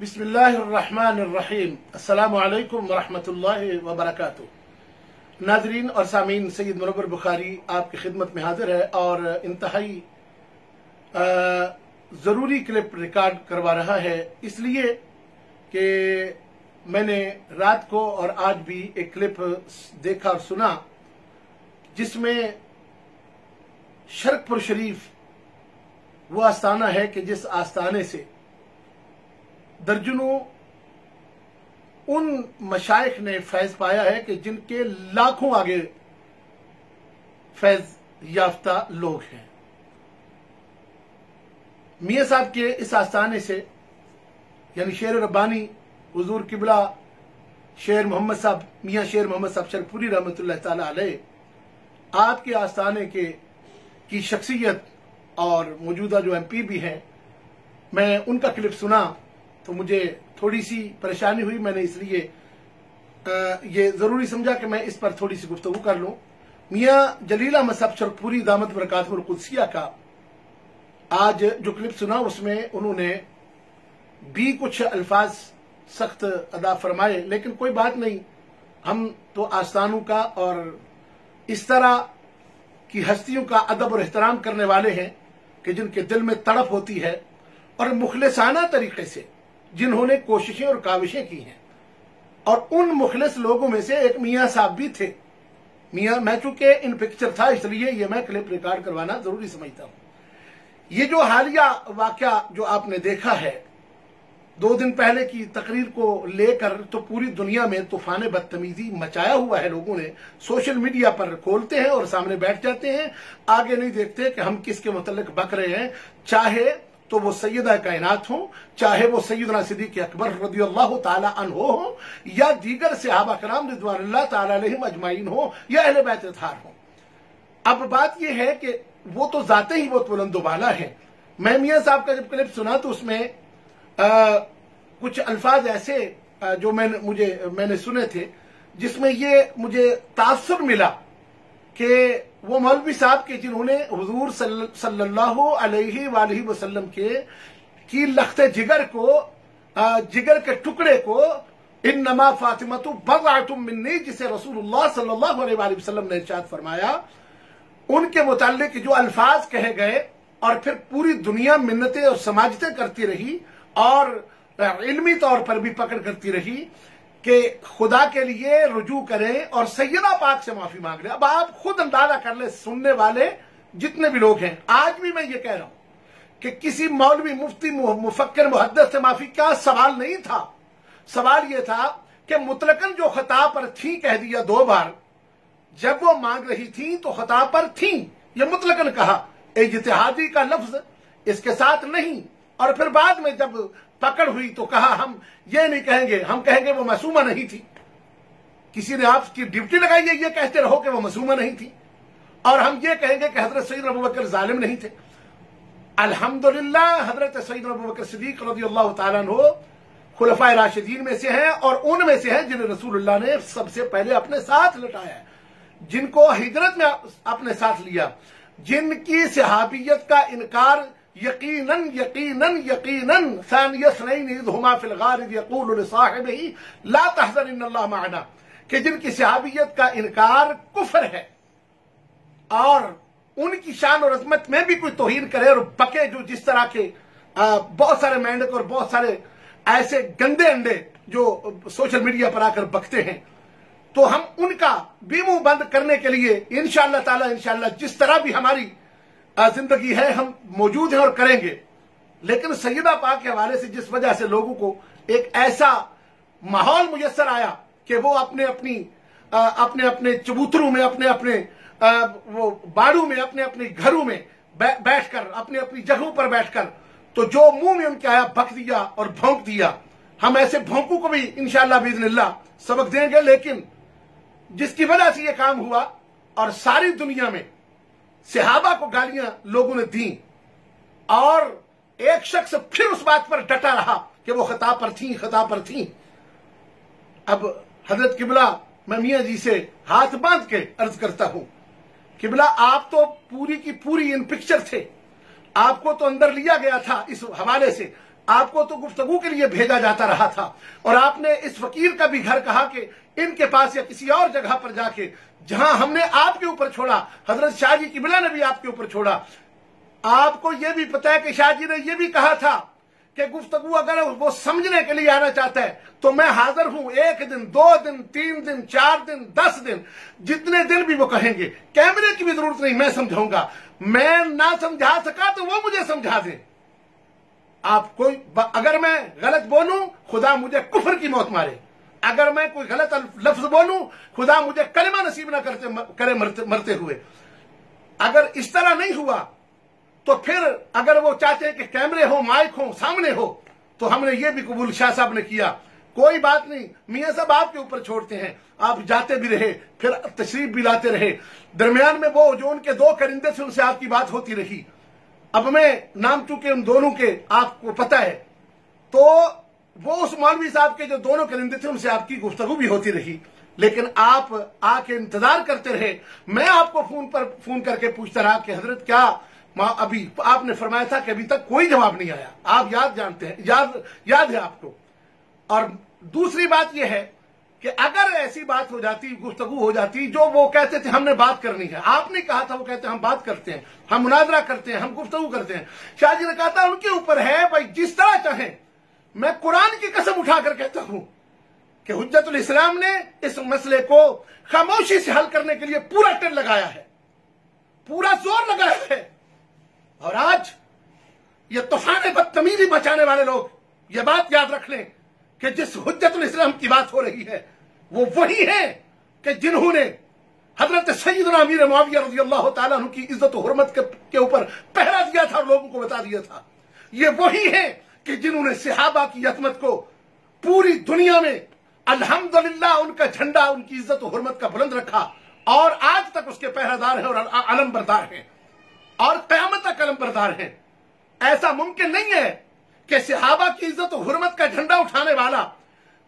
बिस्मिल्लाहिर्रहमानिर्रहीम। अस्सलामु अलैकुम वरहमतुल्लाहि वबरकातुहू। नाज़रीन और सामीन, सैयद मुनव्वर बुखारी आपकी खिदमत में हाजिर है और इंतहाई ज़रूरी क्लिप रिकॉर्ड करवा रहा है, इसलिए कि मैंने रात को और आज भी एक क्लिप देखा और सुना जिसमें शरकपुर शरीफ वो आस्थाना है कि जिस आस्थाने से दर्जनों उन मशाइख ने फैज पाया है कि जिनके लाखों आगे फैज याफ्ता लोग हैं। मियां साहब के इस आस्थाने से यानी शेर रब्बानी हुजूर किबला शेर मोहम्मद साहब, मियां शेर मोहम्मद साहब शरकपुरी रहमतुल्लाह ताला अलैह आपके आस्थाने की शख्सियत और मौजूदा जो एमपी भी हैं, मैं उनका क्लिप सुना तो मुझे थोड़ी सी परेशानी हुई। मैंने इसलिए ये जरूरी समझा कि मैं इस पर थोड़ी सी गुफ्तगू कर लूं। मियां जलील अहमद साहब शरकपुरी दामत बरकातुहुल कुद्सिया का आज जो क्लिप सुना उसमें उन्होंने भी कुछ अल्फाज सख्त अदा फरमाए, लेकिन कोई बात नहीं, हम तो आस्थानों का और इस तरह की हस्तियों का अदब और एहतराम करने वाले हैं कि जिनके दिल में तड़प होती है और मुखलिसाना तरीके से जिन्होंने कोशिशें और काविशें की हैं, और उन मुखलिस लोगों में से एक मियां साहब भी थे। मियां, मैं चूंकि इन पिक्चर था इसलिए ये मैं क्लिप रिकॉर्ड करवाना जरूरी समझता हूं। ये जो हालिया वाकया जो आपने देखा है 2 दिन पहले की तकरीर को लेकर, तो पूरी दुनिया में तूफान बदतमीजी मचाया हुआ है। लोगों ने सोशल मीडिया पर खोलते हैं और सामने बैठ जाते हैं, आगे नहीं देखते कि हम किसके मुतल्लिक बक रहे हैं, चाहे तो वो सैयदा कायनात हो, चाहे वो सैयदना सिद्दीक़ अकबर रज़ियल्लाहु ताला अन्हु हो, या दीगर सहाबा कराम रिज़वानुल्लाह ताला अलैहिम अजमाइन हो, या अहले बैत अतहार हो। अब बात यह है कि वो तो जाते ही बहुत बुलंद वाला है। मैं मियां साहब का जब क्लिप सुना तो उसमें कुछ अल्फाज ऐसे जो मैंने सुने थे जिसमें ये मुझे तासुर मिला कि वो मौलवी साहब के जिन्होंने हुजूर सल्लल्लाहु अलैहि वसल्लम की लख्ते जिगर को, जिगर के टुकड़े को, इन्नमा फातिमतु बज़अतुम मिन्नी, जिसे रसूलुल्लाह सल्लल्लाहु अलैहि वसल्लम ने इरशाद फरमाया, उनके मुताल्लिक जो अल्फाज कहे गए और फिर पूरी दुनिया मिन्नतें और समाजतें करती रही और इल्मी तौर पर भी पकड़ करती रही कि खुदा के लिए रुजू करें और सैयदा पाक से माफी मांग लें। अब आप खुद अंदाजा कर ले, सुनने वाले जितने भी लोग हैं, आज भी मैं ये कह रहा हूं कि किसी मौलवी, मुफ्ती, मुफक्किर, मुहद्दिस से माफी का सवाल नहीं था। सवाल ये था कि मुतलकन जो खता पर थी कह दिया 2 बार, जब वो मांग रही थी तो खता पर थी, ये मुतलकन कहा, इज्तिहादी का लफ्ज इसके साथ नहीं। और फिर बाद में जब पकड़ हुई तो कहा हम ये नहीं कहेंगे, हम कहेंगे वो मासूमा नहीं थी। किसी ने आपकी ड्यूटी लगाई है, ये कहते रहो कि वो मासूमा नहीं थी, और हम ये कहेंगे कि हजरत सैयद अबू बकर जालिम नहीं थे। अल्हम्दुलिल्लाह हजरत सैयद अबू बकर सिद्दीक रज़ियल्लाहु ताला अन्हु खुलफाए राशिदीन में से हैं और उनमें से हैं जिन्हें रसूलुल्लाह ने सबसे पहले अपने साथ लटाया है, जिनको हिजरत में अपने साथ लिया, जिनकी सहाबियत का इनकार यकीनन यकीनन यकीनन सानियस्नैन इज़ हुमा फिल गार यक़ूलु लिसाहिबिही ला तहज़न इन्नल्लाह मअना, कि जिनकी सहाबियत का इनकार कुफ्र है और उनकी शान और अजमत में भी कोई तौहीन करे और बके, जो जिस तरह के बहुत सारे मेंढक और बहुत सारे ऐसे गंदे अंडे जो सोशल मीडिया पर आकर बकते हैं, तो हम उनका भी मुंह बंद करने के लिए इंशाअल्लाह ताला, इंशाअल्लाह जिस तरह भी हमारी जिंदगी है हम मौजूद हैं और करेंगे। लेकिन सैयदा पाक के हवाले से जिस वजह से लोगों को एक ऐसा माहौल मुयस्सर आया कि वो अपने अपने चबूतरों में, अपने अपने वो बाड़ू में, अपने अपने घरों में बैठकर, अपनी अपनी जगहों पर बैठकर, तो जो मुंह में उनके आया बक दिया और भौंक दिया। हम ऐसे भौंकों को भी इंशाअल्लाह बिइज़्निल्लाह सबक देंगे। लेकिन जिसकी वजह से ये काम हुआ और सारी दुनिया में सहाबा को गालियां लोगों ने दी और एक शख्स फिर उस बात पर डटा रहा कि वो खता पर थी, खता पर थी। अब हजरत किबला, मैं मियां जी से हाथ बांध के अर्ज करता हूं, किबला आप तो पूरी की पूरी इन पिक्चर थे, आपको तो अंदर लिया गया था इस हवाले से آپ کو تو گفتگو کے لیے بھیجا جاتا رہا تھا، اور آپ نے اس فقیر کا بھی گھر کہا کہ ان کے پاس یا کسی اور جگہ پر جا کے جہاں ہم نے آپ کے اوپر چھوڑا، حضرت شاہ جی قبلہ نے بھی آپ کے اوپر چھوڑا۔ آپ کو یہ بھی پتا ہے کہ شاہ جی نے یہ بھی کہا تھا کہ گفتگو اگر وہ سمجھنے کے لیے آنا چاہتا ہے تو میں حاضر ہوں، 1 دن 2 دن 3 دن 4 دن 10 دن جتنے دن بھی وہ کہیں گے، کیمرے کی بھی ضرورت نہیں، میں سمجھاؤں گا۔ میں نہ سمجھا سکا تو وہ مجھے سمجھا دیں۔ آپ کوئی اگر میں غلط بولوں خدا مجھے کفر کی موت مارے، اگر میں کوئی غلط لفظ بولوں خدا مجھے کلمہ نصیب نہ کرے مرتے ہوئے۔ اگر اس طرح نہیں ہوا تو پھر اگر وہ چاہتے ہیں کہ کیمرے ہو، مائک ہو، سامنے ہو، تو ہم نے یہ بھی قبول شاہ صاحب نے کیا، کوئی بات نہیں، میاں صاحب آپ کے اوپر چھوڑتے ہیں۔ آپ جاتے بھی رہے، پھر تشریف بھی لاتے رہے، درمیان میں وہ جو ان کے 2 کرندے سے ان سے آپ کی بات ہوتی رہی۔ اب میں نام چونکہ ان دونوں کے آپ کو پتہ ہے، تو وہ اس مولوی صاحب کے جو دونوں کرندے تھے ان سے آپ کی گفتگو بھی ہوتی رہی، لیکن آپ آ کے انتظار کرتے رہے۔ میں آپ کو فون کر کے پوچھتا رہا کہ حضرت کیا ابھی آپ نے فرمایا تھا کہ ابھی تک کوئی جواب نہیں آیا۔ آپ جانتے ہیں، یاد ہے آپ کو۔ اور دوسری بات یہ ہے کہ اگر ایسی بات ہو جاتی، گفتگو ہو جاتی، جو وہ کہتے تھے ہم نے بات کرنی ہے، آپ نے کہا تھا، وہ کہتے ہیں ہم بات کرتے ہیں، ہم مناظرہ کرتے ہیں، ہم گفتگو کرتے ہیں۔ شاہ جی نے کہا تھا ان کے اوپر ہے بھائی، جس طرح چاہیں۔ میں قرآن کی قسم اٹھا کر کہتا ہوں کہ حجت الاسلام نے اس مسئلے کو خاموشی سے حل کرنے کے لیے پورا ٹر لگایا ہے، پورا زور لگایا ہے۔ اور آج یہ طوفان بدتمیزی بچانے والے لوگ یہ بات یاد رکھ لیں کہ جس حجت الاسلام کی بات ہو رہی ہے وہ وہی ہے کہ جنہوں نے حضرت سیدنا امیر معاویہ رضی اللہ تعالیٰ عنہ کی عزت و حرمت کے اوپر پہرا دیا تھا اور لوگوں کو بتا دیا تھا۔ یہ وہی ہے کہ جنہوں نے صحابہ کی عظمت کو پوری دنیا میں الحمدللہ ان کا جھنڈا، ان کی عزت و حرمت کا بلند رکھا، اور آج تک اس کے پہرہ دار ہیں اور علم بردار ہیں، اور قیامت تک علم بردار ہیں۔ ایسا ممکن نہیں ہے کہ صحابہ کی عزت و حرمت کا جھنڈا اٹھانے والا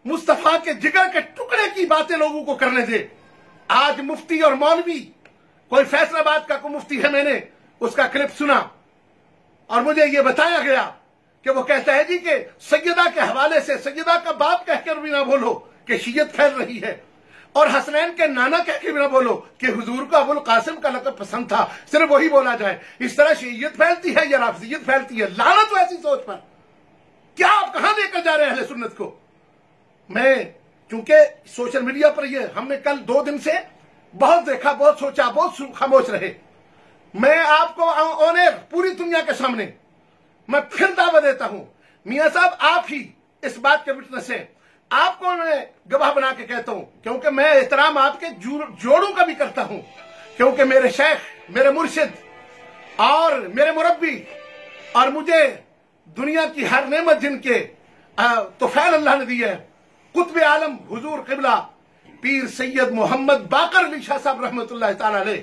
مصطفیٰ کے جگر کے ٹکڑے کی باتیں لوگوں کو کرنے دے۔ آج مفتی اور مولوی، کوئی فیصل آباد کا کوئی مفتی ہے، میں نے اس کا کلپ سنا اور مجھے یہ بتایا گیا کہ وہ کہتا ہے جی کہ سیدہ کے حوالے سے سیدہ کا باپ کہہ کر بھی نہ بولو کہ شیعت پھیل رہی ہے، اور حسنین کے نانا کہہ کے بھی نہ بولو کہ حضور کو ابو القاسم کا لقب پسند تھا، صرف وہی بولا جائے۔ اس طرح شیعت پھیلتی ہے یا رافضیت پھیلتی ہے؟ لعنت ہو ایسی سوچ پر۔ کیا آپ کہاں لے کر جا رہے ہیں اہل سنت کو؟ میں چونکہ سوشل میڈیا پر یہ ہم نے کل 2 دن سے بہت دیکھا، بہت سوچا، بہت خاموش رہے۔ میں آپ کو آن ایئر پوری دنیا کے سامنے میں پھر دعویٰ دیتا ہوں، میاں صاحب آپ ہی اس بات کے وٹنس ہیں، آپ کو میں گواہ بنا کے کہتا ہوں، کیونکہ میں احترام آپ کے جوڑوں کا بھی کرتا ہوں، کیونکہ میرے شیخ، میرے مرشد اور میرے مربی، اور مجھے دنیا کی ہر نعمت جن کے توفیل اللہ نے دی ہے، قطب عالم حضور قبلہ پیر سید محمد باقر علی شاہ صاحب رحمۃ اللہ تعالی علیہ،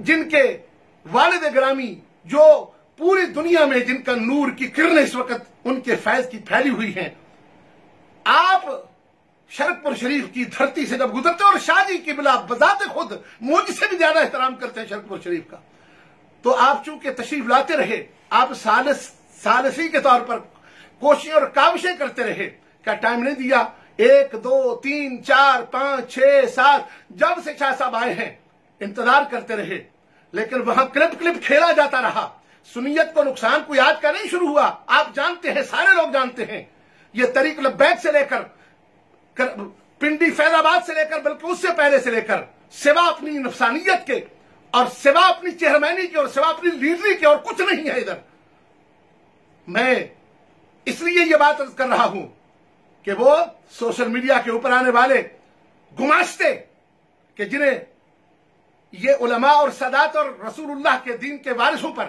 جن کے والد گرامی جو پوری دنیا میں جن کا نور کی کرنیں اس وقت ان کے فیض کی پھیلی ہوئی ہیں، آپ شرکپور شریف کی دھرتی سے جب گزرتے، اور شاہ جی قبلہ بذات خود مجھ سے بھی زیادہ احترام کرتے ہیں شرکپور شریف کا، تو آپ چونکہ تشریف لاتے رہے، آپ ثالثی کے طور پر کوششیں اور کاوشیں کرتے رہے، کیا ٹائم نہیں دیا؟ 1 2 3 4 5 6 7 جب سے شاہ صاحب آئے ہیں انتظار کرتے رہے، لیکن وہاں کلپ کھیلا جاتا رہا۔ سنیت کو نقصان کوئی آج کا نہیں شروع ہوا، آپ جانتے ہیں، سارے لوگ جانتے ہیں، یہ طریق لبیک سے لے کر پنڈی فیض آباد سے لے کر، بلکہ اس سے پہلے سے لے کر، سوا اپنی نفسانیت کے اور سوا اپنی چہرمینی کے اور سوا اپنی لیڈری کے اور کچھ نہیں ہے ادھر۔ میں اس لیے یہ بات عرض کر رہا ہوں کہ وہ سوشل میڈیا کے اوپر آنے والے گماشتے کہ جنہیں یہ علماء اور سادات اور رسول اللہ کے دین کے وارثوں پر،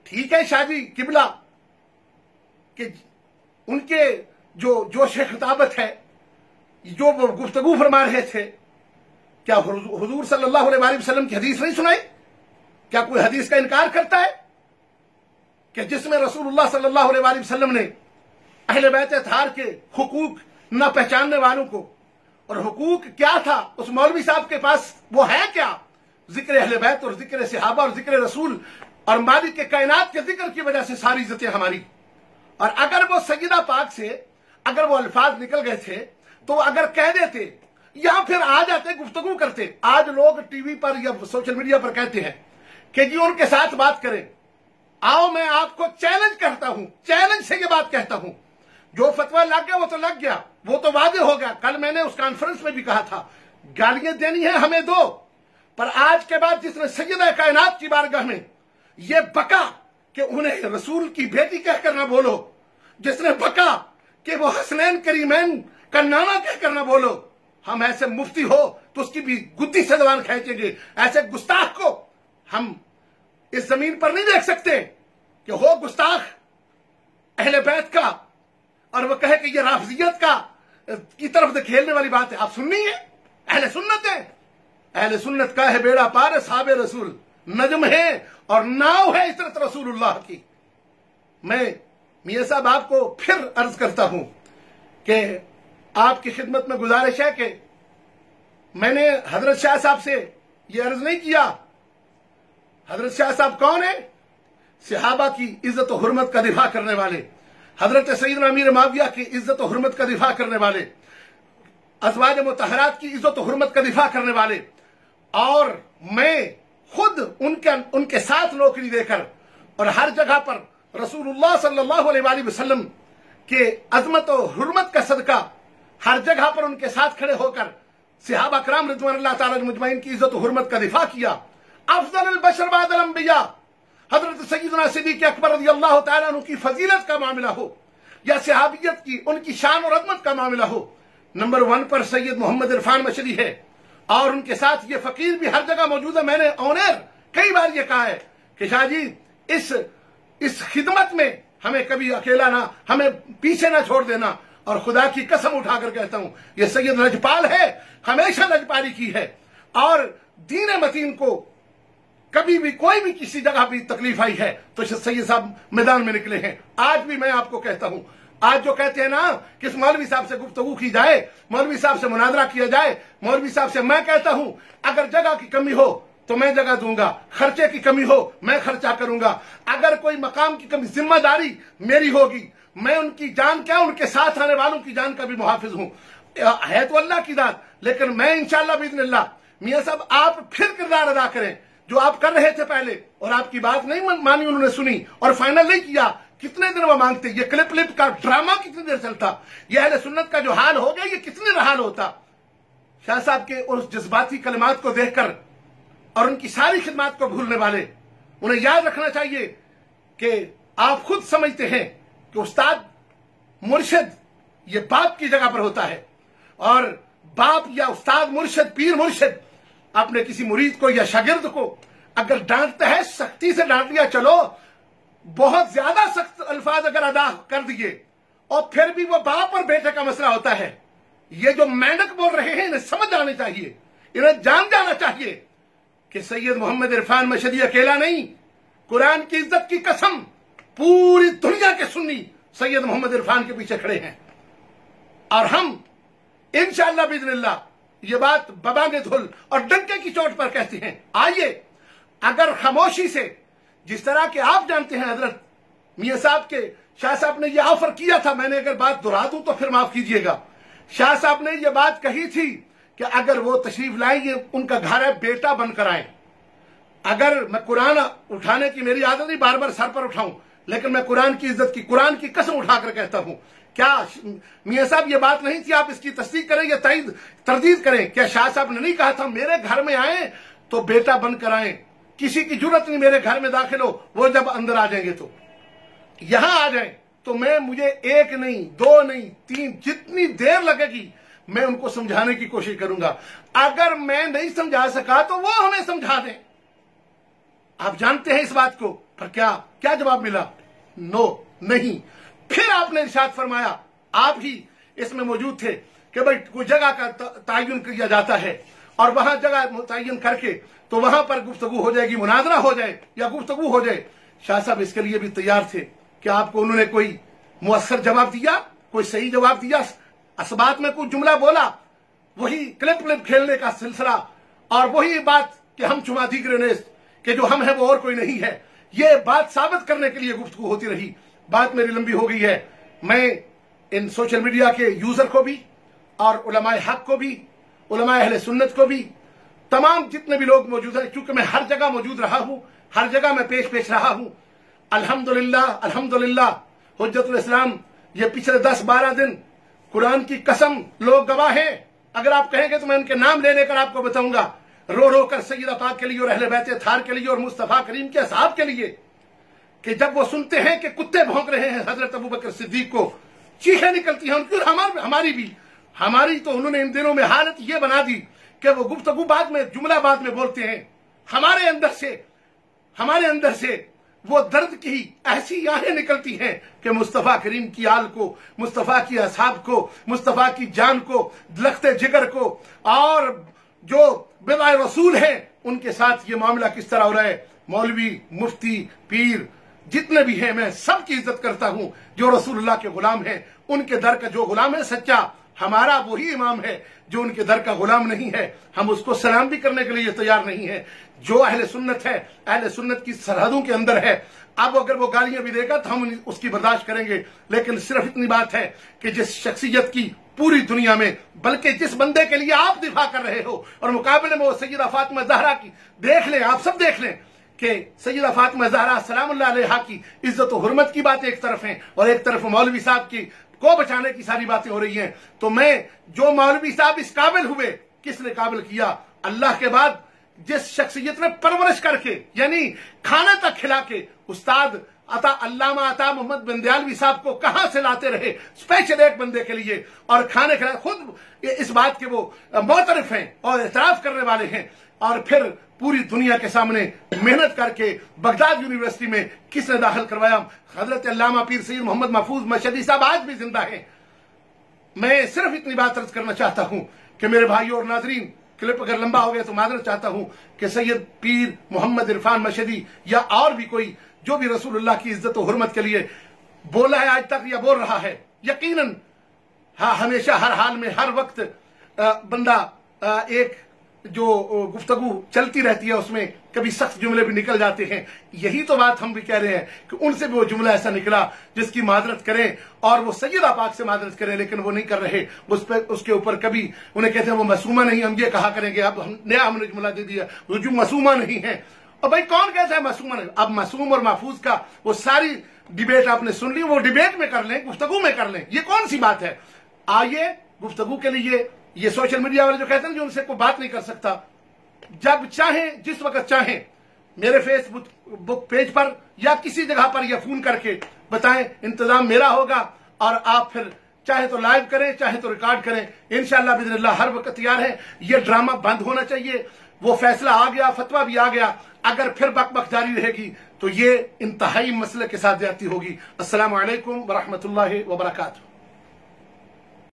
ٹھیک ہے شاہ جی قبلہ کہ ان کے جو جوش خطابت ہے، جو وہ گفتگو فرما رہے تھے، کیا حضور صلی اللہ علیہ وآلہ وسلم کی حدیث نہیں سنائی؟ کیا کوئی حدیث کا انکار کرتا ہے کہ جس میں رسول اللہ صلی اللہ علیہ وآلہ وسلم نے اہل بیت اطہار کے حقوق نہ پہچاننے والوں کو، اور حقوق کیا تھا اس مولوی صاحب کے پاس، وہ ہے کیا؟ ذکر اہل بیت اور ذکر صحابہ اور ذکر رسول और मालिक के कायनात के जिक्र की वजह से सारी इज्जतें हमारी। और अगर वो सैयदा पाक से अगर वो अल्फाज निकल गए थे तो अगर कह देते या फिर आ जाते गुफ्तगू करते। आज लोग टीवी पर या सोशल मीडिया पर कहते हैं कि जी उनके साथ बात करें। आओ मैं आपको चैलेंज करता हूं, चैलेंज से ये बात कहता हूं, जो फतवा लग गया वो तो लग गया, वो तो वादे हो गया। कल मैंने उस कॉन्फ्रेंस में भी कहा था गालियां देनी है हमें दो, पर आज के बाद जिसने सैयदा कायनात की बारगाह में ये बका कि उन्हें रसूल की बेटी कहकर ना बोलो, जिसने बका कि वो हसनैन करीमैन का नाना कहकर ना बोलो, हम ऐसे मुफ्ती हो तो उसकी भी गुद्दी से जबान खींचेंगे। ऐसे गुस्ताख को हम इस जमीन पर नहीं देख सकते कि हो गुस्ताख अहले बैत का और वो कहे कि ये राफजियत का की तरफ से खेलने वाली बात है। आप सुन्नी है, अहले सुन्नत है, अहले सुन्नत का है बेड़ा पार साहब रसूल, नजम है और नाव है इतरत रसूलुल्लाह की। मैं मियां साहब आपको फिर अर्ज करता हूं कि आपकी खिदमत में गुजारिश है कि मैंने हजरत शाह साहब से यह अर्ज नहीं किया। हजरत शाह साहब कौन है? सहाबा की इज्जत और हुर्मत का दिफा करने वाले, हजरत सईदना अमीर माविया की इज्जत और हुर्मत का दिफा करने वाले, अज़वाज मुतहरात की इज्जत और हुर्मत का दिफा करने वाले। और मैं खुद उनके साथ नौकरी देकर और हर जगह पर रसूलुल्लाह सल्लल्लाहु अलैहि वसल्लम के अजमत और हुर्मत का सदका हर जगह पर उनके साथ खड़े होकर सहाबा कराम रिज़वानुल्लाह ताला मुजमईन की इज्जत और हुर्मत का दिफा किया। अफज़लुल बशर बादल अंबिया हजरत सय्यदना सिद्दीक़ अकबर रज़ियल्लाहु ताला अन्हु की फजीलत का मामला हो या सहाबियत की उनकी शान और अजमत का मामला हो, नंबर 1 पर सैयद मोहम्मद इरफान मशरी है और उनके साथ ये फकीर भी हर जगह मौजूद है। मैंने ऑनर कई बार ये कहा है कि शाह जी इस खिदमत में हमें कभी अकेला ना, हमें पीछे ना छोड़ देना। और खुदा की कसम उठाकर कहता हूं ये सैयद लजपाल है, हमेशा लजपाली की है और दीन मतीन को कभी भी कोई भी किसी जगह भी तकलीफ आई है तो सैयद साहब मैदान में निकले हैं। आज भी मैं आपको कहता हूं, आज जो कहते हैं ना कि इस मौलवी साहब से गुफ्तगू की जाए, मौलवी साहब से मुनाजरा किया जाए, मौलवी साहब से, मैं कहता हूं अगर जगह की कमी हो तो मैं जगह दूंगा, खर्चे की कमी हो मैं खर्चा करूंगा, अगर कोई मकाम की कमी, जिम्मेदारी मेरी होगी, मैं उनकी जान क्या उनके साथ आने वालों की जान का भी मुहाफिज हूं। है तो अल्लाह की दात, लेकिन मैं इंशाअल्लाह बिइज़्निल्लाह मियां साहब आप फिर किरदार अदा करें जो आप कर रहे थे पहले, और आपकी बात नहीं मानी उन्होंने, सुनी और फाइनल नहीं किया। कितने दिन वो मांगते, ये क्लिप का ड्रामा कितनी देर चलता, ये अहले सुन्नत का जो हाल हो गया ये कितनी देर हाल होता। शाह साहब के उस जज्बाती कलिमात को देखकर और उनकी सारी खिदमत को भूलने वाले, उन्हें याद रखना चाहिए कि आप खुद समझते हैं कि उस्ताद मुर्शिद ये बाप की जगह पर होता है और बाप या उस्ताद मुर्शिद पीर मुर्शिद अपने किसी मुरीद को या शागिर्द को अगर डांटता है, सख्ती से डांट लिया चलो, बहुत ज्यादा सख्त अल्फाज अगर अदा कर दिए और फिर भी वो बाप और बेटे का मसला होता है। ये जो मेंढक बोल रहे हैं इन्हें समझ आनी चाहिए, इन्हें जान जाना चाहिए कि सैयद मोहम्मद इरफान मशरी अकेला नहीं, कुरान की इज्जत की कसम पूरी दुनिया के सुन्नी सैयद मोहम्मद इरफान के पीछे खड़े हैं। और हम इंशाअल्लाह बिइज़्निल्लाह ये बात बबांगे धुल और डंके की चोट पर कहते हैं। आइए, अगर खामोशी से, जिस तरह के आप जानते हैं हजरत मियां साहब के, शाह साहब ने यह ऑफर किया था, मैंने अगर बात दोहरा दूं तो फिर माफ कीजिएगा, शाह साहब ने यह बात कही थी कि अगर वो तशरीफ लाएंगे उनका घर है, बेटा बनकर आए। अगर मैं कुरान उठाने की मेरी आदत नहीं, बार बार सर पर उठाऊं, लेकिन मैं कुरान की इज्जत की, कुरान की कसम उठाकर कहता हूं, क्या मियां साहब ये बात नहीं थी? आप इसकी तस्दीक करें या तरदीद करें। क्या शाह साहब ने नहीं कहा था मेरे घर में आए तो बेटा बनकर आए, किसी की जरूरत नहीं मेरे घर में दाखिल हो, वो जब अंदर आ जाएंगे तो यहां आ जाए तो मुझे 1 नहीं 2 नहीं 3 जितनी देर लगेगी मैं उनको समझाने की कोशिश करूंगा। अगर मैं नहीं समझा सका तो वो हमें समझा दें। आप जानते हैं इस बात को, पर क्या जवाब मिला? नो, नहीं। फिर आपने इरशाद फरमाया, आप ही इसमें मौजूद थे कि भाई कोई जगह का तयन किया जाता है और वहां जगह मुतय्यन करके तो वहां पर गुफ्तगू हो जाएगी, मुनाजरा हो जाए या गुफ्तगू हो जाए। शाह साहब इसके लिए भी तैयार थे कि आपको उन्होंने कोई मुअस्सर जवाब दिया, कोई सही जवाब दिया, असबात में कुछ जुमला बोला, वही क्लिप खेलने का सिलसिला और वही बात कि हम चुमा दी ग्रेनेड कि जो हम है वो और कोई नहीं है। ये बात साबित करने के लिए गुफ्तगू होती रही। बात मेरी लंबी हो गई है। मैं इन सोशल मीडिया के यूजर को भी और उलमाए हक को भी, उलमाए अहले सुन्नत को भी, तमाम जितने भी लोग मौजूद हैं, क्योंकि मैं हर जगह मौजूद रहा हूं, हर जगह मैं पेश रहा हूं। अल्हम्दुलिल्लाह अल्हम्दुलिल्लाह हुज्जतुल इस्लाम ये पिछले 10-12 दिन कुरान की कसम लोग गवाह हैं। अगर आप कहेंगे तो मैं उनके नाम ले लेकर आपको बताऊंगा, रो रो कर सैयदा पाक के लिए और अहले बैत थार के लिए और मुस्तफा करीम के असहाब के लिए, कि जब वो सुनते हैं कि कुत्ते भौंक रहे हैं हजरत अबू बकर सिद्दीक को, चीखें निकलती हैं उनकी और हमारी भी। हमारी तो उन्होंने इन दिनों में हालत ये बना दी कि वो गुफ्तगू बाद में, जुमला बाद में बोलते हैं। हमारे अंदर से वो दर्द की ऐसी आहें निकलती हैं कि मुस्तफा करीम की आल को, मुस्तफा की असहाब को, मुस्तफा की जान को, लख्ते जिगर को और जो बिदाए रसूल हैं उनके साथ ये मामला किस तरह हो रहा है। मौलवी, मुफ्ती, पीर जितने भी हैं, मैं सबकी इज्जत करता हूं। जो रसूलुल्लाह के गुलाम हैं, उनके दर का जो गुलाम है सच्चा, हमारा वही इमाम है। जो उनके दर का गुलाम नहीं है, हम उसको सलाम भी करने के लिए तैयार नहीं है। जो अहले सुन्नत है, अहले सुन्नत की सरहदों के अंदर है। अब अगर वो गालियां भी देगा तो हम उसकी बर्दाश्त करेंगे, लेकिन सिर्फ इतनी बात है कि जिस शख्सियत की पूरी दुनिया में, बल्कि जिस बंदे के लिए आप दिफा कर रहे हो और मुकाबले में वो सैयदा फातिमा ज़हरा की, देख लें, आप सब देख लें कि सैयदा फातिमा ज़हरा सलामुल्लाह अलैहा की इज्जत और हुर्मत की बातें एक तरफ हैं और एक तरफ मौलवी साहब की को बचाने की सारी बातें हो रही हैं। तो मैं, जो मौलवी साहब इस काबिल हुए, किसने काबिल किया? अल्लाह के बाद जिस शख्सियत ने परवरिश करके, यानी खाने तक खिला के, उस्ताद अल्लामा अता मोहम्मद बिन दयालवी साहब को कहां से लाते रहे स्पेशल एक बंदे के लिए, और खाने खिला, खुद इस बात के वो मोतरफ हैं और एतराफ करने वाले हैं। और फिर पूरी दुनिया के सामने मेहनत करके बगदाद यूनिवर्सिटी में किसने दाखिल करवाया? हजरत अल्लामा पीर सैयद मोहम्मद महफूज मशहदी साहब आज भी जिंदा हैं। मैं सिर्फ इतनी बात अर्ज करना चाहता हूं कि मेरे भाइयों और नाजरीन, क्लिप अगर लंबा हो गया तो माजरत चाहता हूं कि सैयद पीर मोहम्मद इरफान मशहदी या और भी कोई जो भी रसूलुल्लाह की इज्जत और हुर्मत के लिए बोला है आज तक या बोल रहा है, यकीनन हाँ, हमेशा हर हाल में हर वक्त बंदा एक जो गुफ्तगू चलती रहती है उसमें कभी सख्त जुमले भी निकल जाते हैं। यही तो बात हम भी कह रहे हैं कि उनसे भी वो जुमला ऐसा निकला जिसकी माजरत करें, और वो सैयदा पाक से माजरत करें, लेकिन वो नहीं कर रहे। उसके ऊपर कभी उन्हें कहते हैं वो मासूमा नहीं, हम ये कहा करेंगे। अब हमने जुमला दे दिया वो जो मासूमा नहीं है। और भाई कौन कहता है मासूमा नहीं? अब मासूम और महफूज का वो सारी डिबेट आपने सुन ली, वो डिबेट में कर लें, गुफ्तगू में कर लें, ये कौन सी बात है? आइए गुफ्तगू के लिए ये सोशल मीडिया वाले जो कहते हैं जो उनसे कोई बात नहीं कर सकता, जब चाहें, जिस वक्त चाहें, मेरे फेसबुक पेज पर या किसी जगह पर या फोन करके बताएं, इंतजाम मेरा होगा। और आप फिर चाहे तो लाइव करें, चाहे तो रिकॉर्ड करें, इंशाअल्लाह बिइज़्निल्लाह हर वक्त तैयार है। ये ड्रामा बंद होना चाहिए। वो फैसला आ गया, फतवा भी आ गया, अगर फिर बकबक जारी रहेगी तो ये इंतहाई मसले के साथ ज्यादती होगी। अस्सलामु अलैकुम व रहमतुल्लाहि व बरकातुहू।